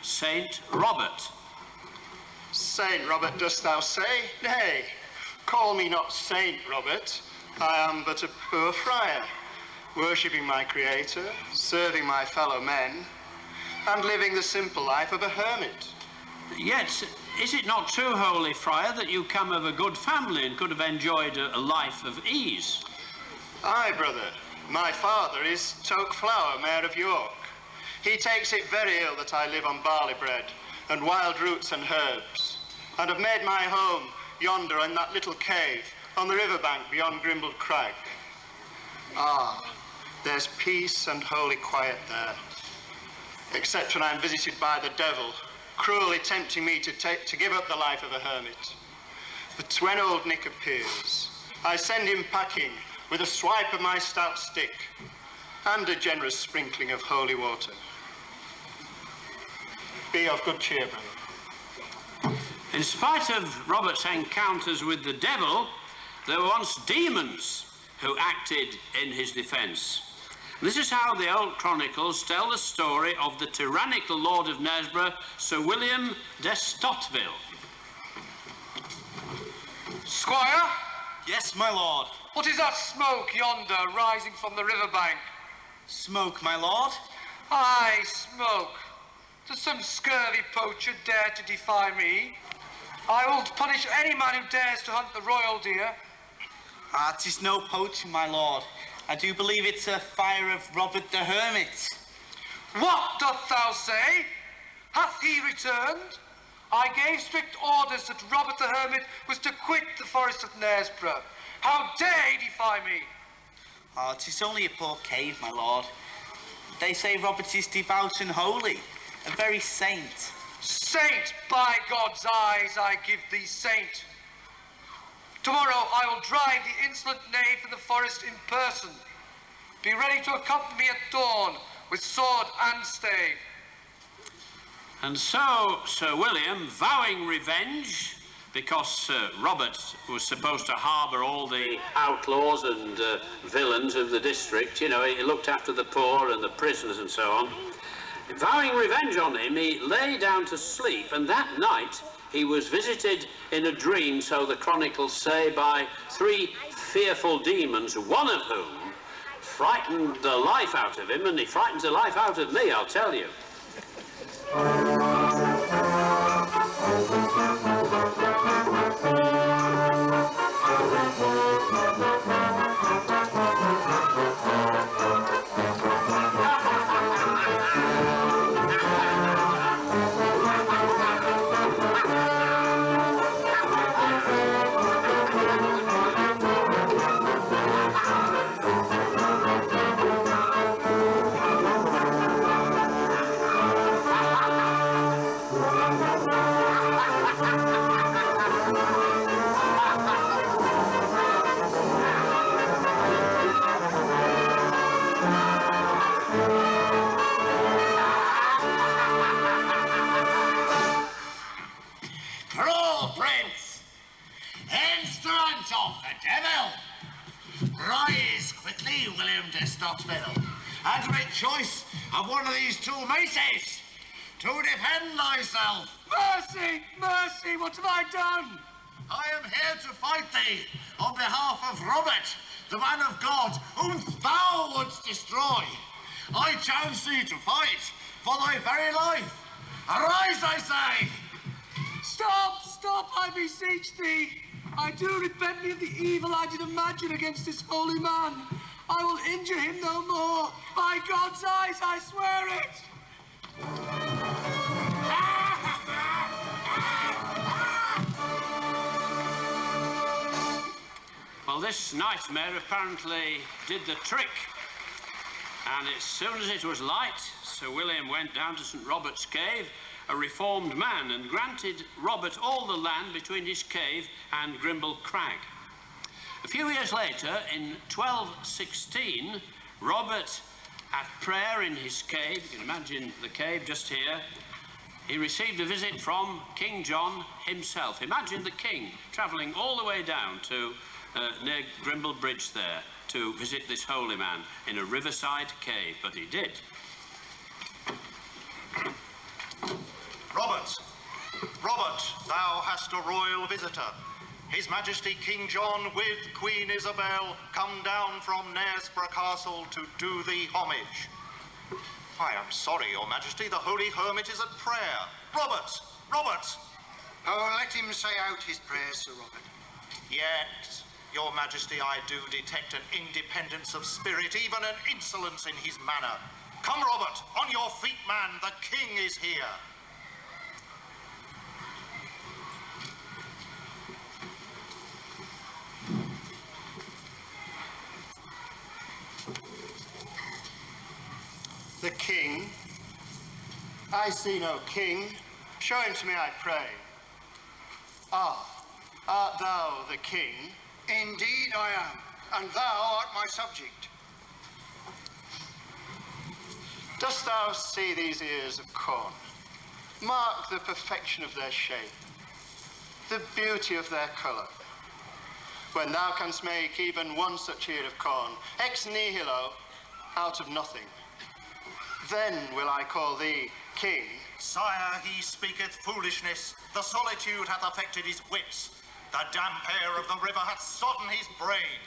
Saint Robert. Saint Robert, dost thou say? Nay, call me not Saint Robert. I am but a poor friar, worshipping my Creator, serving my fellow men, and living the simple life of a hermit. Yet, is it not true, holy friar, that you come of a good family and could have enjoyed a life of ease? Aye, brother. My father is Toke Flower, Mayor of York. He takes it very ill that I live on barley bread and wild roots and herbs, and have made my home yonder in that little cave on the riverbank beyond Grimble Crag. Ah, there's peace and holy quiet there, except when I'm visited by the devil, cruelly tempting me to give up the life of a hermit. But when old Nick appears, I send him packing with a swipe of my stout stick and a generous sprinkling of holy water. Be of good cheer, brother. In spite of Robert's encounters with the devil, there were once demons who acted in his defence. This is how the old chronicles tell the story of the tyrannical Lord of Knaresborough, Sir William de Stotville. Squire? Yes, my lord. What is that smoke yonder rising from the riverbank? Smoke, my lord? Aye, smoke. Does some scurvy poacher dare to defy me? I will punish any man who dares to hunt the royal deer. It is no poaching, my lord. I do believe it's a fire of Robert the Hermit. What doth thou say? Hath he returned? I gave strict orders that Robert the Hermit was to quit the forest of Knaresborough. How dare he defy me? It is only a poor cave, my lord. They say Robert is devout and holy, a very saint. Saint, by God's eyes, I give thee saint. Tomorrow I will drive the insolent knave from the forest in person. Be ready to accompany me at dawn with sword and stave. And so Sir William, vowing revenge, because Robert was supposed to harbour all the outlaws and villains of the district, you know, he looked after the poor and the prisoners and so on. Vowing revenge on him, he lay down to sleep, and that night he was visited in a dream, so the chronicles say, by 3 fearful demons, one of whom frightened the life out of him, and he frightens the life out of me, I'll tell you. Rise quickly, William de Stotville, and make choice of one of these 2 maces to defend thyself. Mercy! Mercy! What have I done? I am here to fight thee on behalf of Robert, the man of God, whom thou wouldst destroy. I challenge thee to fight for thy very life. Arise, I say! Stop! Stop, I beseech thee! I do repent me of the evil I did imagine against this holy man. I will injure him no more. By God's eyes, I swear it. Well, this nightmare apparently did the trick. And as soon as it was light, Sir William went down to St. Robert's Cave, a reformed man, and granted Robert all the land between his cave and Grimble Crag. A few years later, in 1216, Robert, at prayer in his cave, you can imagine the cave just here, he received a visit from King John himself. Imagine the king travelling all the way down to near Grimble Bridge there to visit this holy man in a riverside cave, but he did. thou hast a royal visitor. His Majesty King John with Queen Isabel come down from Knaresborough Castle to do thee homage. I am sorry, Your Majesty, the holy hermit is at prayer. Robert! Robert! Oh, let him say out his prayers, Sir Robert. Yet, Your Majesty, I do detect an independence of spirit, even an insolence in his manner. Come, Robert, on your feet, man, the king is here. The king? I see no king. Show him to me, I pray. Ah, art thou the king? Indeed I am, and thou art my subject. Dost thou see these ears of corn? Mark the perfection of their shape, the beauty of their colour. When thou canst make even one such ear of corn, ex nihilo, out of nothing, then will I call thee king. Sire, he speaketh foolishness. The solitude hath affected his wits. The damp air of the river hath sodden his brain.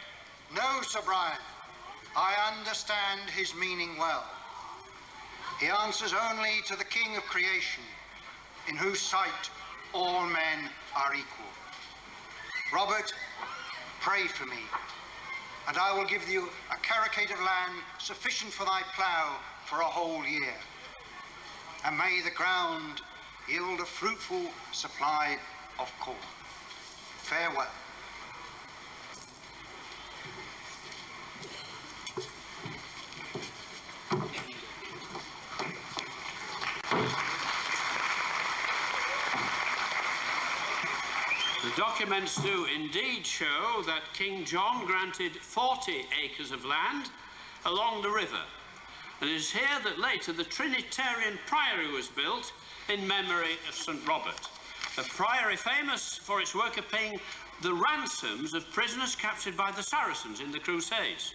No, Sir Brian, I understand his meaning well. He answers only to the King of creation, in whose sight all men are equal. Robert, pray for me, and I will give you a carucate of land sufficient for thy plough for a whole year. And may the ground yield a fruitful supply of corn. Farewell. The documents do indeed show that King John granted 40 acres of land along the river. And it is here that later the Trinitarian Priory was built in memory of St. Robert, a priory famous for its work of paying the ransoms of prisoners captured by the Saracens in the Crusades.